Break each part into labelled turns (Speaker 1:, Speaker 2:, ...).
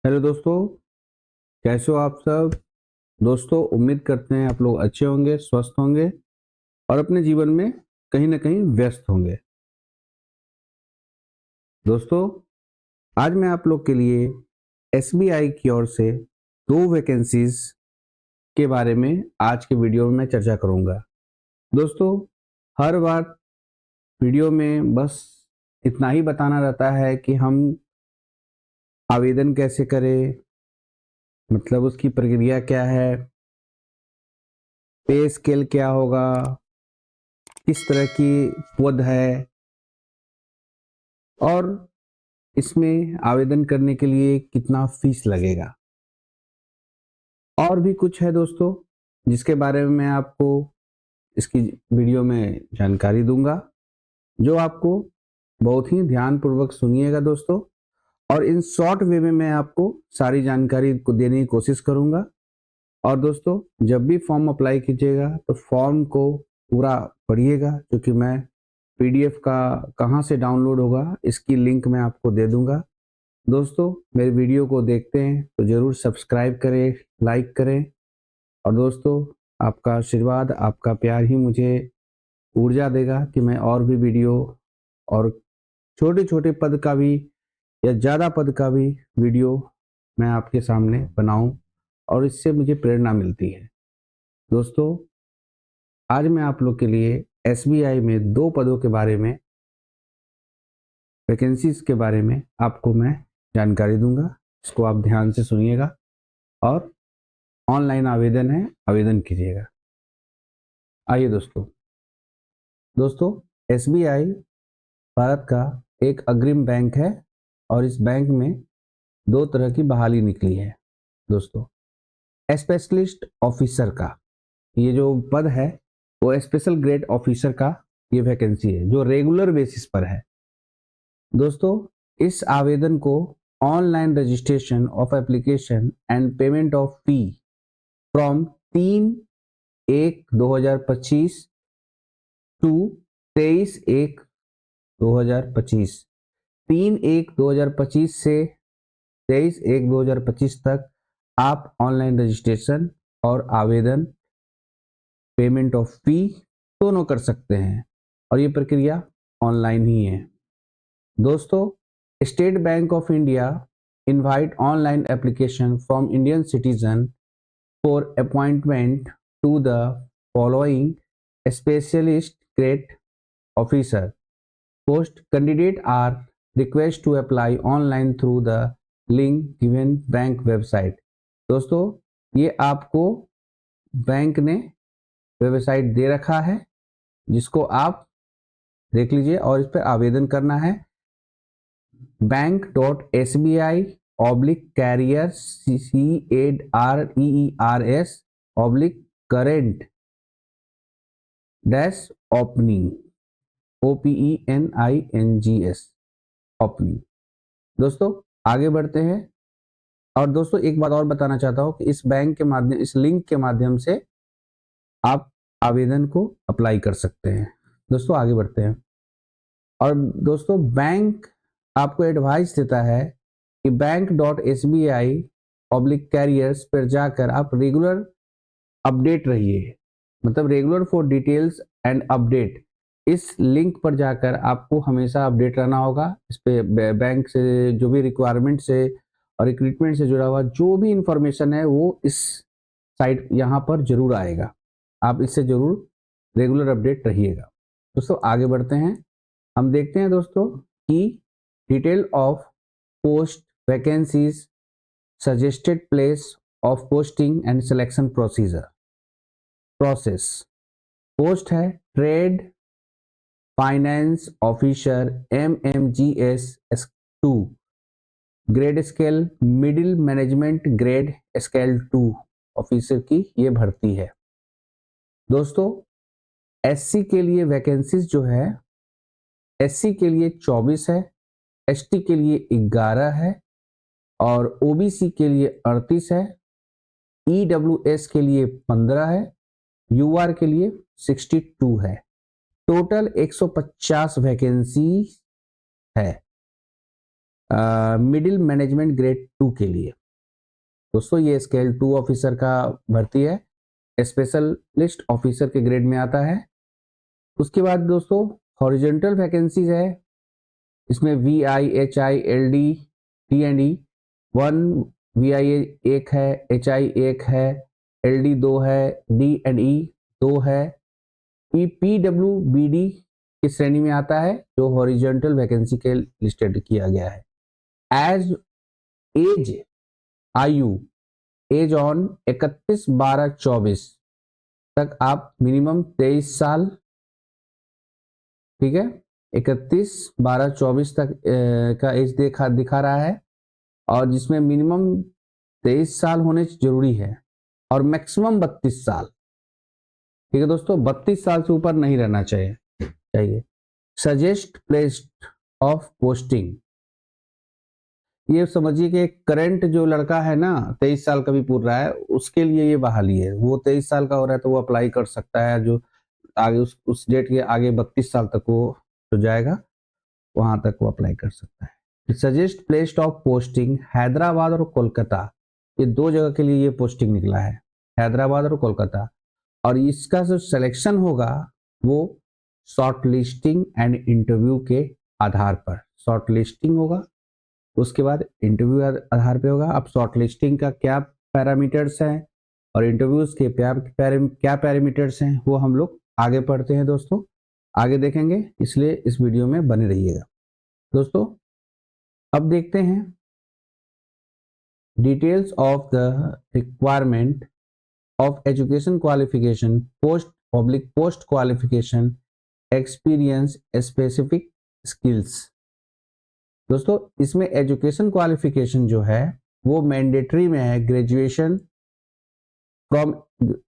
Speaker 1: Hello दोस्तों, कैसे हो आप सब। दोस्तों, उम्मीद करते हैं आप लोग अच्छे होंगे, स्वस्थ होंगे और अपने जीवन में कहीं ना कहीं व्यस्त होंगे। दोस्तों, आज मैं आप लोग के लिए एसबीआई की ओर से दो वैकेंसीज के बारे में आज के वीडियो में मैं चर्चा करूंगा। दोस्तों, हर बार वीडियो में बस इतना ही बताना रहता है कि हम आवेदन कैसे करें, मतलब उसकी प्रक्रिया क्या है, पे स्केल क्या होगा, किस तरह की पद है और इसमें आवेदन करने के लिए कितना फीस लगेगा। और भी कुछ है दोस्तों, जिसके बारे में मैं आपको इसकी वीडियो में जानकारी दूंगा, जो आपको बहुत ही ध्यानपूर्वक सुनिएगा दोस्तों। और इन शॉर्ट वे में मैं आपको सारी जानकारी को देने की कोशिश करूंगा। और दोस्तों, जब भी फॉर्म अप्लाई कीजिएगा तो फॉर्म को पूरा पढ़िएगा, क्योंकि मैं पीडीएफ का कहाँ से डाउनलोड होगा इसकी लिंक मैं आपको दे दूंगा। दोस्तों, मेरे वीडियो को देखते हैं तो ज़रूर सब्सक्राइब करें, लाइक करें। और दोस्तों, आपका आशीर्वाद, आपका प्यार ही मुझे ऊर्जा देगा कि मैं और भी वीडियो और छोटे छोटे पद का भी या ज़्यादा पद का भी वीडियो मैं आपके सामने बनाऊं, और इससे मुझे प्रेरणा मिलती है। दोस्तों, आज मैं आप लोग के लिए एसबीआई में दो पदों के बारे में, वैकेंसीज के बारे में आपको मैं जानकारी दूंगा। इसको आप ध्यान से सुनिएगा और ऑनलाइन आवेदन है, आवेदन कीजिएगा। आइए दोस्तों, एसबीआई भारत का एक अग्रिम बैंक है और इस बैंक में दो तरह की बहाली निकली है। दोस्तों, स्पेशलिस्ट ऑफिसर का ये जो पद है वो स्पेशल ग्रेड ऑफिसर का ये वैकेंसी है, जो रेगुलर बेसिस पर है। दोस्तों, इस आवेदन को online registration of application and payment of fee from 3/1/2025 to 23/1/2025, 3/1/2025 से 23/1/2025 तक आप ऑनलाइन रजिस्ट्रेशन और आवेदन, पेमेंट ऑफ फी दोनों कर सकते हैं, और ये प्रक्रिया ऑनलाइन ही है। दोस्तों, State Bank of India invite online application from Indian citizen for appointment to the following specialist grade officer post candidate are request to apply online through the link given bank website. दोस्तों, ये आपको bank ने website दे रखा है, जिसको आप देख लीजिए और इस पर आवेदन करना है। bank.sbi/careers/current opening OPENINGS opening. दोस्तों, आगे बढ़ते हैं। और दोस्तों, एक बात और बताना चाहता हूं कि इस बैंक के माध्यम, इस लिंक के माध्यम से आप आवेदन को अप्लाई कर सकते हैं। दोस्तों, आगे बढ़ते हैं। और दोस्तों, बैंक आपको एडवाइस देता है कि bank.sbi/careers पर जाकर आप रेगुलर अपडेट रहिए, मतलब regular for details and update. इस लिंक पर जाकर आपको हमेशा अपडेट रहना होगा। इस पे बैंक से जो भी रिक्वायरमेंट से और रिक्रूटमेंट से जुड़ा हुआ जो भी इंफॉर्मेशन है वो इस साइट यहाँ पर जरूर आएगा। आप इससे जरूर रेगुलर अपडेट रहिएगा। दोस्तों, आगे बढ़ते हैं। हम देखते हैं दोस्तों कि detail of post, vacancies, suggested place of posting and selection process. Post है trade finance officer MMGS2, grade scale middle management grade scale 2 officer की ये भर्ती है। दोस्तों, एससी के लिए वैकेंसीज जो है, एससी के लिए 24 है, एसटी के लिए 11 है और ओबीसी के लिए 38 है, ईडब्ल्यूएस के लिए 15 है, यूआर के लिए 62 है। टोटल 150 वैकेंसी है। मिडिल मैनेजमेंट ग्रेड 2 के लिए। दोस्तों ये स्केल 2 ऑफिसर का भर्ती है, स्पेशलिस्ट ऑफिसर के ग्रेड में आता है। उसके बाद दोस्तों हॉरिजॉन्टल वैकेंसीज है, इसमें VI, HI, LD, T&E 1, VI 1 है, HI 1 है, LD 2 है, D&E 2 है, PWBD की श्रेणी में आता है जो हॉरिजॉन्टल वैकेंसी के लिस्टेड किया गया है। एज एज आयु एज ऑन 31/12/24 तक आप मिनिमम 23 साल, ठीक है, 31/12/24 तक का एज दिखा रहा है, और जिसमें मिनिमम 23 साल होने जरूरी है और मैक्सिमम 32 साल। ठीक है दोस्तों, 32 साल से ऊपर नहीं रहना चाहिए। सजेस्ट प्लेस ऑफ पोस्टिंग, ये समझिए कि करंट जो लड़का है ना 23 साल का भी पूर रहा है, उसके लिए ये बहाली है। वो 23 साल का हो रहा है तो वो अप्लाई कर सकता है, जो आगे उस डेट के आगे 32 साल तक वो जो जाएगा वहां तक वो अप्लाई कर सकता है। Suggest place of posting Hyderabad और कोलकाता, ये 2 जगह के लिए ये पोस्टिंग निकला है, हैदराबाद और कोलकाता। और इसका जो सिलेक्शन होगा वो शॉर्ट लिस्टिंग एंड इंटरव्यू के आधार पर, शॉर्ट लिस्टिंग होगा, उसके बाद इंटरव्यू आधार पे होगा। अब शॉर्ट लिस्टिंग का क्या पैरामीटर्स हैं और इंटरव्यूज के क्या पैरामीटर्स हैं वो हम लोग आगे पढ़ते हैं दोस्तों, आगे देखेंगे, इसलिए इस वीडियो में बने रहिएगा दोस्तों। अब देखते हैं details of the requirement of education qualification, post qualification, experience, specific skills. दोस्तों इसमें एजुकेशन क्वालिफिकेशन जो है वो मैंडेटरी में है, graduation from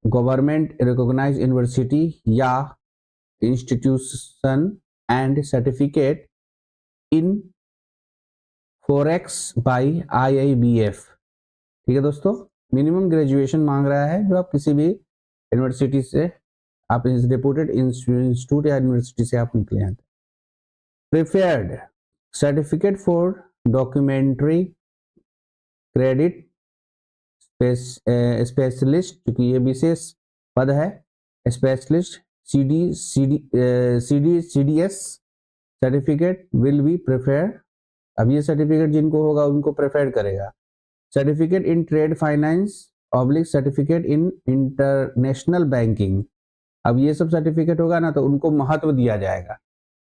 Speaker 1: government recognised university या institution and certificate in forex by IIBF। ठीक है दोस्तों, मिनिमम ग्रेजुएशन मांग रहा है जो आप किसी भी यूनिवर्सिटी से, आप रेपुटेड इंस्टीट्यूट या यूनिवर्सिटी से आप निकले हैं। Preferred certificate for documentary credit specialist, क्योंकि ये विशेष पद है, specialist CDS certificate will be preferred. अब ये सर्टिफिकेट जिनको होगा उनको प्रेफर करेगा। Certificate in trade finance oblique certificate in international banking, अब ये सब सर्टिफिकेट होगा ना तो उनको महत्व दिया जाएगा।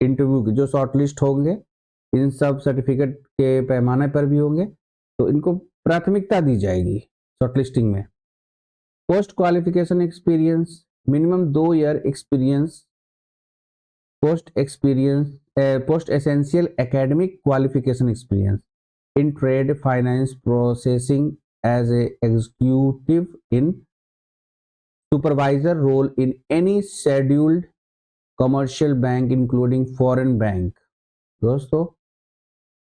Speaker 1: इंटरव्यू के जो शॉर्टलिस्ट होंगे इन सब सर्टिफिकेट के पैमाने पर भी होंगे तो इनको प्राथमिकता दी जाएगी शॉर्टलिस्टिंग में। Post qualification experience, minimum 2 year experience, post essential academic qualification experience in trade finance processing as a executive in supervisor role in any scheduled commercial bank including foreign bank. दोस्तों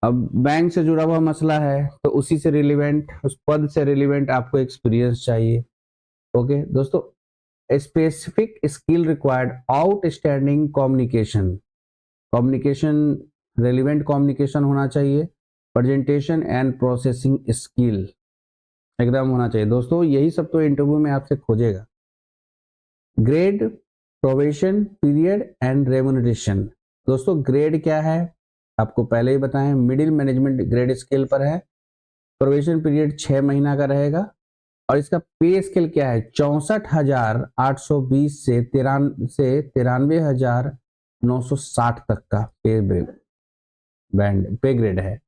Speaker 1: अब बैंक से जुड़ा हुआ मसला है तो उसी से रिलेवेंट, उस पद से रिलेवेंट आपको एक्सपीरियंस चाहिए। ओके दोस्तों, specific skill required, outstanding communication relevant communication होना चाहिए, प्रेजेंटेशन एंड प्रोसेसिंग स्किल एकदम होना चाहिए। दोस्तों यही सब तो इंटरव्यू में आपसे खोजेगा। Grade, probation period and remuneration. दोस्तों ग्रेड क्या है आपको पहले ही बताएं, मिडिल मैनेजमेंट ग्रेड स्केल पर है। प्रोबेशन पीरियड 6 महीना का रहेगा और इसका पे स्केल क्या है, 64,820 से 93,960 तक का पे ग्रेड है।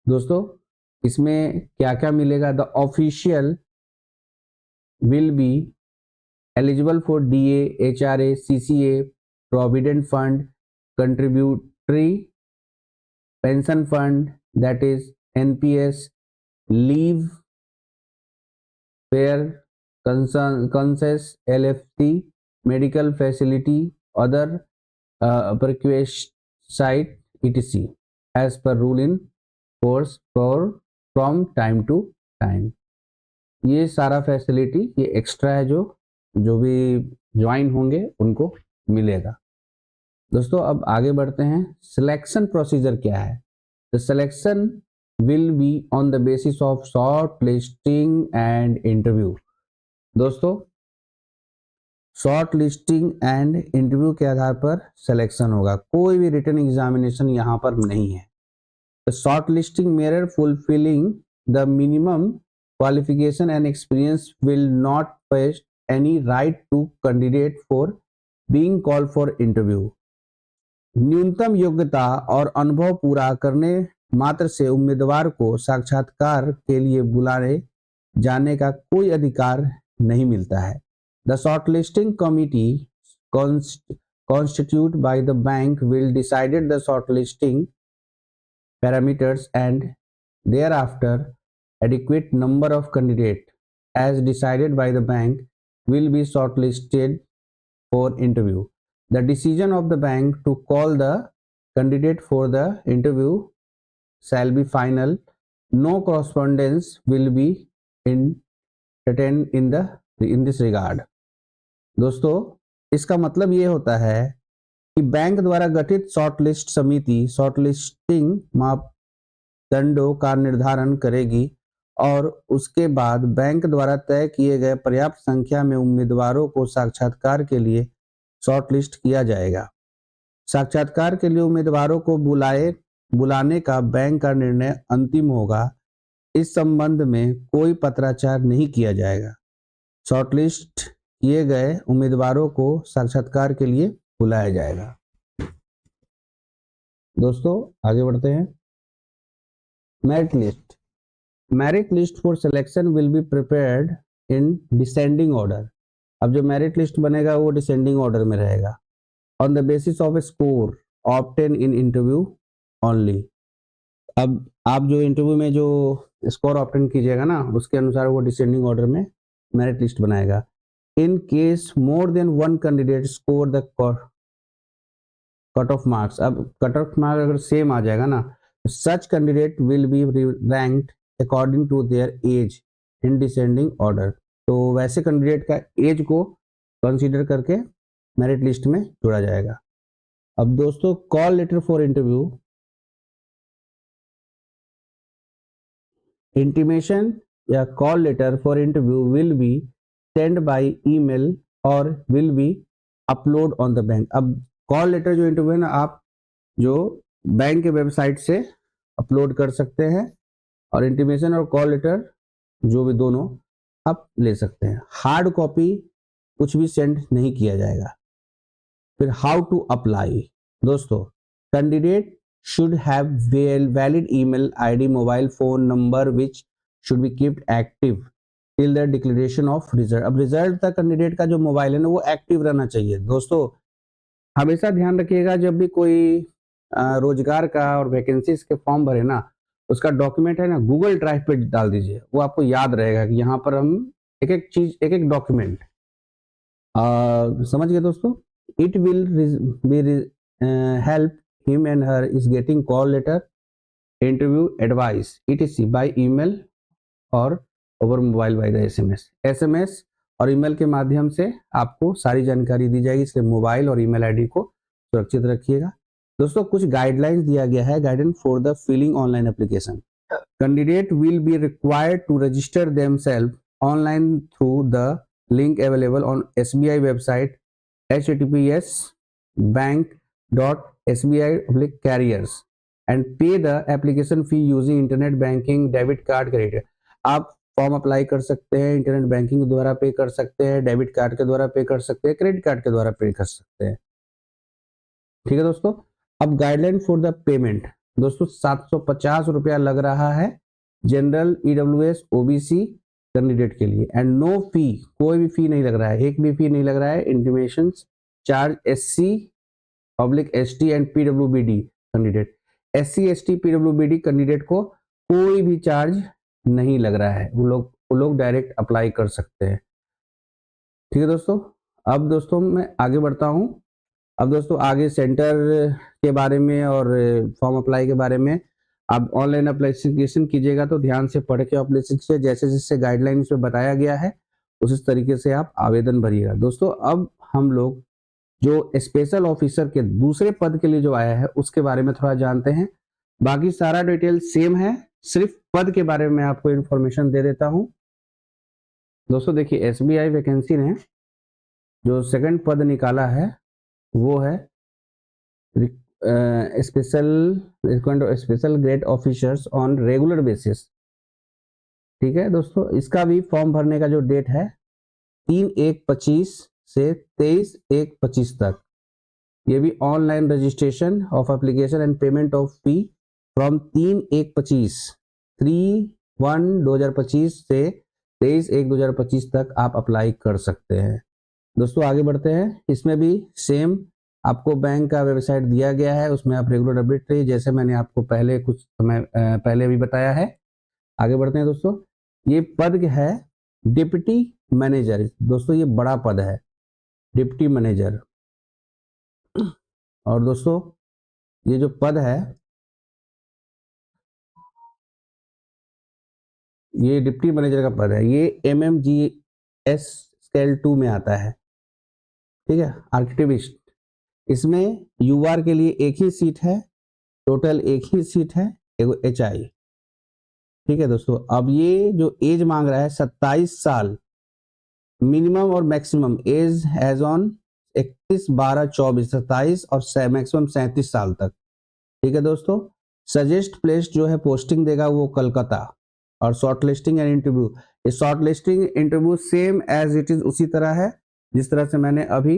Speaker 1: दोस्तों इसमें क्या क्या मिलेगा, the official will be eligible for DA, HRA, CCA, Provident Fund, Contributory Pension Fund, that is NPS, Leave, Fair, Concess, LFT, Medical Facility, other perquisite, etc. as per rule in force from time to time। ये सारा facility ये extra है जो भी join होंगे उनको मिलेगा। दोस्तों अब आगे बढ़ते हैं, सिलेक्शन प्रोसीजर क्या है। The selection will be on the basis of short listing and interview. दोस्तों, शॉर्ट लिस्टिंग एंड इंटरव्यू के आधार पर सिलेक्शन होगा, कोई भी रिटन एग्जामिनेशन यहाँ पर नहीं है। The shortlisting merit fulfilling the minimum qualification and experience will not face any right to candidate for being called for interview. न्यूनतम योग्यता और अनुभव पूरा करने मात्र से उम्मीदवार को साक्षात्कार के लिए बुलाए जाने का कोई अधिकार नहीं मिलता है। The shortlisting committee constituted by the bank will decide the shortlisting parameters and thereafter adequate number of candidates as decided by the bank will be shortlisted for interview. The decision of the bank to call the candidate for the interview shall be final. No correspondence will be entertained in this regard. दोस्तों, इसका मतलब ये होता है कि bank द्वारा गठित shortlist समिति शॉर्टलिस्टिंग मापदंडों का निर्धारण करेगी और उसके बाद बैंक द्वारा तय किए गए पर्याप्त संख्या में उम्मीदवारों को साक्षात्कार के लिए शॉर्टलिस्ट किया जाएगा। साक्षात्कार के लिए उम्मीदवारों को बुलाने का बैंक का निर्णय अंतिम होगा। इस संबंध में कोई पत्राचार नहीं किया जाएगा। शॉर्टलिस्ट किए गए उम्मीदवारों को साक्षात्कार के लिए बुलाया जाएगा। दोस्तों, आगे बढ़ते हैं। Merit list for selection will be prepared in descending order. अब जो मेरिट लिस्ट बनेगा वो डिसेंडिंग ऑर्डर में रहेगा। On the basis off score obtain in interview only. अब आप जो इंटरव्यू में जो स्कोर ऑब्टेन कीजिएगा ना, उसके अनुसार वो डिसेंडिंग ऑर्डर में मेरिट लिस्ट बनाएगा। In case more than one candidate score the cut off marks, अब कट ऑफ मार्क अगर सेम आ जाएगा ना, such candidate will be ranked according to their age in descending order। तो वैसे candidate का as को consider करके मेरिट लिस्ट में जोड़ा जाएगा। अब दोस्तों, call letter for interview. Intimation या call letter for interview will be send by email or will be upload on the bank। अब कॉल लेटर जो इंटरव्यू है ना, आप जो बैंक के वेबसाइट से अपलोड कर सकते हैं और इंटीमेशन और कॉल लेटर जो भी दोनों आप ले सकते हैं। हार्ड कॉपी कुछ भी सेंड नहीं किया जाएगा। फिर हाउ टू अप्लाई। दोस्तों, candidate should have valid email ID mobile phone number which should be keeped active till the declaration of result. अब रिजल्ट तक कैंडिडेट का जो मोबाइल है ना वो एक्टिव रहना चाहिए। दोस्तों, हमेशा ध्यान रखिएगा, जब भी कोई रोजगार का और वैकेंसीज के फॉर्म भरे ना, उसका डॉक्यूमेंट है ना गूगल ड्राइव पे डाल दीजिए। वो आपको याद रहेगा कि यहाँ पर हम एक एक चीज एक एक डॉक्यूमेंट समझ गए दोस्तों। It will be help him and her is getting call letter interview advice etc by email और over mobile by the SMS और ईमेल के माध्यम से आपको सारी जानकारी दी जाएगी, इसलिए मोबाइल और ईमेल आईडी को सुरक्षित रखिएगा। दोस्तों, कुछ गाइडलाइंस दिया गया है। Guidance for the filling online application. Candidate will be required to register themselves online through the link available on SBI website https://bank.sbi/careers and pay the application fee using internet banking, debit card, credit. आप form apply कर सकते हैं, internet banking के द्वारा पे कर सकते हैं, डेबिट कार्ड के द्वारा पे कर सकते हैं, क्रेडिट कार्ड के द्वारा पे कर सकते हैं। ठीक है दोस्तों। अब गाइडलाइन फॉर द पेमेंट। दोस्तों, 750 रुपया लग रहा है जनरल EWS OBC कैंडिडेट के लिए एंड नो फी, कोई भी फी नहीं लग रहा है, एक भी फी नहीं लग रहा है। Intimation charge SC/ST and PWBD candidate. SC ST PWBD candidate को कोई भी चार्ज नहीं लग रहा है, वो लोग डायरेक्ट अप्लाई कर सकते हैं। ठीक है दोस्तों। अब दोस्तों मैं आगे बढ़ता हूं। अब दोस्तों आगे सेंटर के बारे में और फॉर्म अप्लाई के बारे में आप ऑनलाइन एप्लीकेशन कीजिएगा तो ध्यान से पढ़ के एप्लीकेशन कीजिए, जैसे जैसे गाइडलाइंस में बताया गया है उसी तरीके से आप आवेदन भरिएगा। दोस्तों, अब हम लोग जो स्पेशल ऑफिसर के दूसरे पद के लिए जो आया है उसके बारे में थोड़ा जानते हैं। बाकी सारा डिटेल सेम है, सिर्फ पद के बारे में आपको इंफॉर्मेशन दे देता हूं। दोस्तों देखिए, एसबीआई वैकेंसी ने जो सेकंड पद निकाला है वो है special grade officers on regular basis. ठीक है दोस्तों, इसका भी फॉर्म भरने का जो डेट है 3/1/25 से 23/1/25 तक। ये भी online registration of application and payment of fee from 3/1/25 3/1/2025 से 23/1/2025 तक आप अप्लाई कर सकते हैं। दोस्तों आगे बढ़ते हैं, इसमें भी सेम आपको बैंक का वेबसाइट दिया गया है, उसमें आप रेगुलर अपडेट रहिए, जैसे मैंने आपको पहले कुछ समय पहले भी बताया है। आगे बढ़ते हैं दोस्तों, ये पद है डिप्टी मैनेजर। दोस्तों ये बड़ा पद है, डिप्टी मैनेजर। और दोस्तों ये जो पद है, ये डिप्टी मैनेजर का पद है, ये MMGS स्केल 2 में आता है। ठीक है, आर्किटेक्ट। इसमें यूआर के लिए एक ही सीट है, टोटल एक ही सीट है, एगो HI। ठीक है दोस्तों, अब ये जो एज मांग रहा है 27 साल मिनिमम और मैक्सिमम एज एज ऑन 31/12/24, 27 और मैक्सिमम 37 साल तक। ठीक है दोस्तों, सजेस्ट प्लेस जो है पोस्टिंग देगा वो कलकत्ता। और शॉर्ट लिस्टिंग एंड इंटरव्यू, ये short listing interview same as it is उसी तरह है जिस तरह से मैंने अभी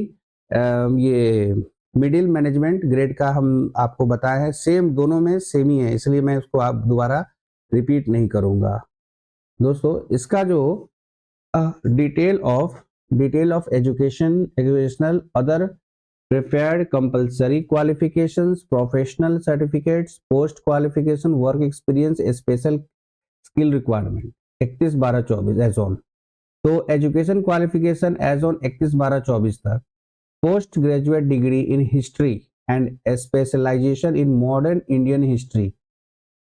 Speaker 1: ये मिडिल मैनेजमेंट ग्रेड का हम आपको बताया है, सेम दोनों में सेम ही है, इसलिए मैं उसको आप दोबारा रिपीट नहीं करूंगा। दोस्तों इसका जो detail of educational other preferred compulsory qualifications, professional certificates, post qualification, work experience, special skill requirement 31/12/24 age on. तो एजुकेशन क्वालिफिकेशन एज ऑन 31/12/24 तक, post graduate degree in history and specialisation in modern Indian history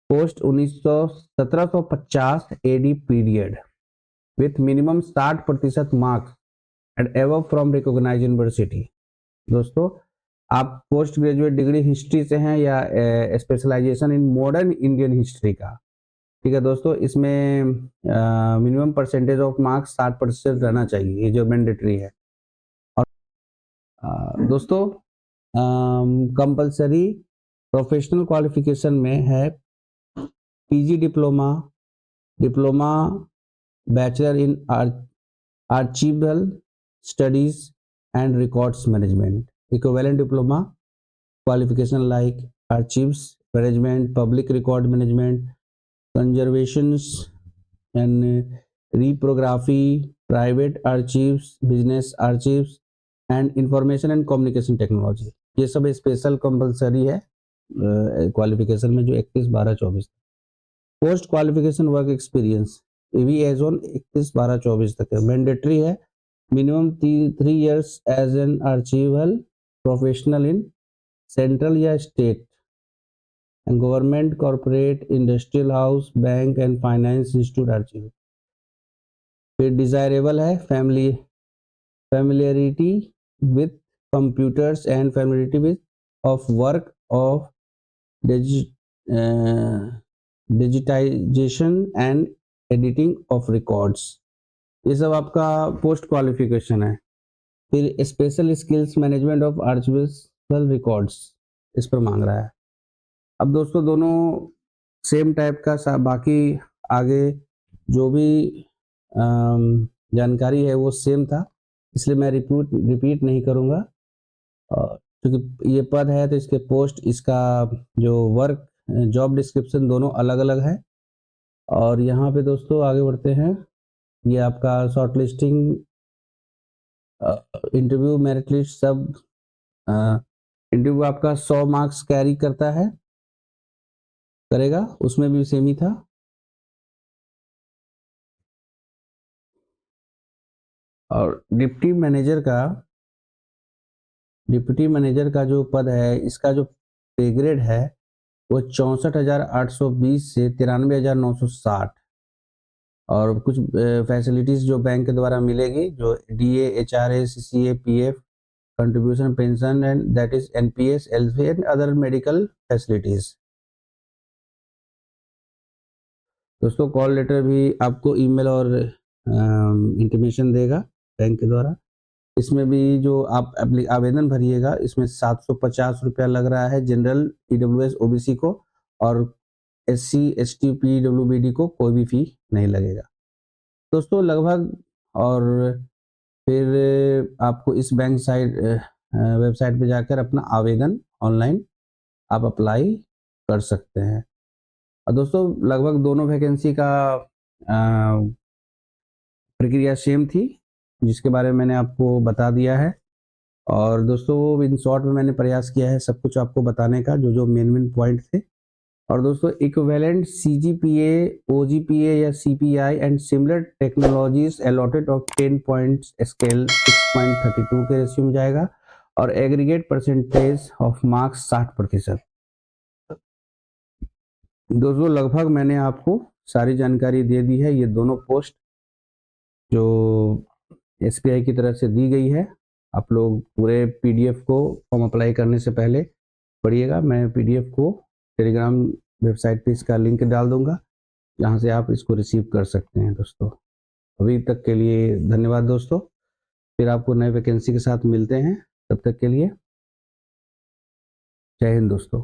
Speaker 1: post 1750 AD period with minimum 60% marks and above from recognised university. दोस्तों आप post graduate degree history से हैं या specialisation in modern Indian history का। ठीक है दोस्तों, इसमें मिनिमम परसेंटेज ऑफ मार्क्स 60% रहना चाहिए, ये जो मैंडेटरी है। और दोस्तों कंपलसरी प्रोफेशनल क्वालिफिकेशन में है PG diploma, diploma bachelor in archival studies and records management, equivalent diploma qualification like archives management, public record management, conservations and reprography, private archives, business archives and information and communication technology। ये सब special compulsory है qualification में जो 31/12/24। Post qualification work experience ये भी as on 31/12/24 तक है, mandatory है। Minimum 3 years as an archival professional in central या state and government, corporate, industrial house, bank and finance institute archive। फिर डिजायरेबल है familiarity with computers and familiarity with of work of digitization and editing of records। ये सब आपका post qualification है। फिर special skills management of archival records इस पर मांग रहा है। अब दोस्तों दोनों सेम टाइप का बाकी आगे जो भी जानकारी है वो सेम था, इसलिए मैं रिपीट नहीं करूँगा। क्योंकि ये पद है तो इसके पोस्ट, इसका जो वर्क जॉब डिस्क्रिप्शन दोनों अलग अलग है। और यहाँ पे दोस्तों आगे बढ़ते हैं, ये आपका short listing, interview, merit list सब। इंटरव्यू आपका 100 मार्क्स कैरी करेगा, उसमें भी सेम ही था। और डिप्टी मैनेजर का जो पद है, इसका जो पे ग्रेड है वो 64,820 से 93,960। और कुछ फैसिलिटीज जो बैंक के द्वारा मिलेगी, जो DA, HRA, CCA, PF contribution, pension and that is NPS, LC and other medical facilities. दोस्तों कॉल लेटर भी आपको ईमेल और इंटीमेशन देगा बैंक के द्वारा। इसमें भी जो आप आवेदन भरिएगा, इसमें 750 रुपया लग रहा है जनरल, ईडब्ल्यूएस, ओबीसी को, और एससी, एसटी, पीडब्ल्यूबीडी को कोई भी फी नहीं लगेगा दोस्तों लगभग। और फिर आपको इस बैंक साइट वेबसाइट पे जाकर अपना आवेदन ऑनलाइन आप अप्लाई कर सकते हैं। और दोस्तों लगभग दोनों वैकेंसी का प्रक्रिया सेम थी, जिसके बारे में मैंने आपको बता दिया है। और दोस्तों इन शॉर्ट में मैंने प्रयास किया है सब कुछ आपको बताने का, जो जो मेन पॉइंट थे। और दोस्तों इक्विवेलेंट सीजीपीए, ओजीपीए या CPI and similar technologies allotted of 10 points scale 6.32 के रेशियो में जाएगा, और एग्रीगेट परसेंटेज ऑफ मार्क्स 60%। दोस्तों लगभग मैंने आपको सारी जानकारी दे दी है। ये दोनों पोस्ट जो एसबीआई की तरफ से दी गई है, आप लोग पूरे पीडीएफ को फॉर्म अप्लाई करने से पहले पढ़िएगा। मैं पीडीएफ को टेलीग्राम वेबसाइट पे इसका लिंक डाल दूंगा, जहाँ से आप इसको रिसीव कर सकते हैं दोस्तों। अभी तक के लिए धन्यवाद दोस्तों, फिर आपको नए वैकेंसी के साथ मिलते हैं। तब तक के लिए जय हिंद दोस्तों।